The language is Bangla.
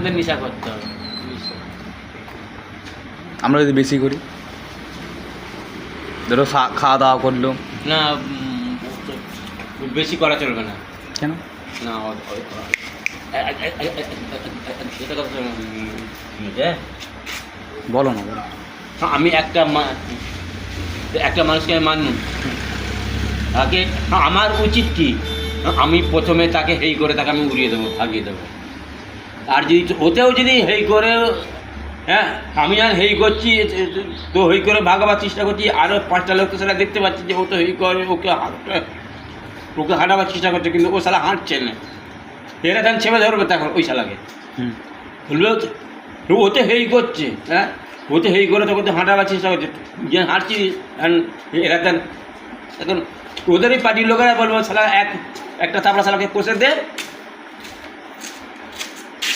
আমাদের নেশা করতে হবে। আমরা যদি বেশি করি, ধরো খাওয়া দাওয়া করলো, না বেশি করা চলবে না। কেন? না এটা কথা বলো না, বলো। আমি একটা মানুষকে মানব, তাকে আমার উচিত কি, আমি প্রথমে তাকে হেই করে তাকে আমি উড়িয়ে দেবো, ভাগিয়ে দেবো। আর যদি ওতেও যদি হেই করে, হ্যাঁ আমি আর হেই করছি তো হেই করে ভাগাবার চেষ্টা করছি, আরও 5টা লোক তো সেটা দেখতে পাচ্ছি যে ও তো হেই করে ওকে হাঁটাবার চেষ্টা করছে, কিন্তু ও শালা হাঁটছে না। এরা ধান ছেপে ধরবে তখন ওই শালাকে, বলবে ওতে হেই করছে, হ্যাঁ ওতে হেই করে তোকে তো হাঁটাবার চেষ্টা করছে, যে হাঁটছি এরা দেন এখন ওদেরই পার্টির লোকেরা বলবো শালা একটা চাপড়া শালাকে কষে দে,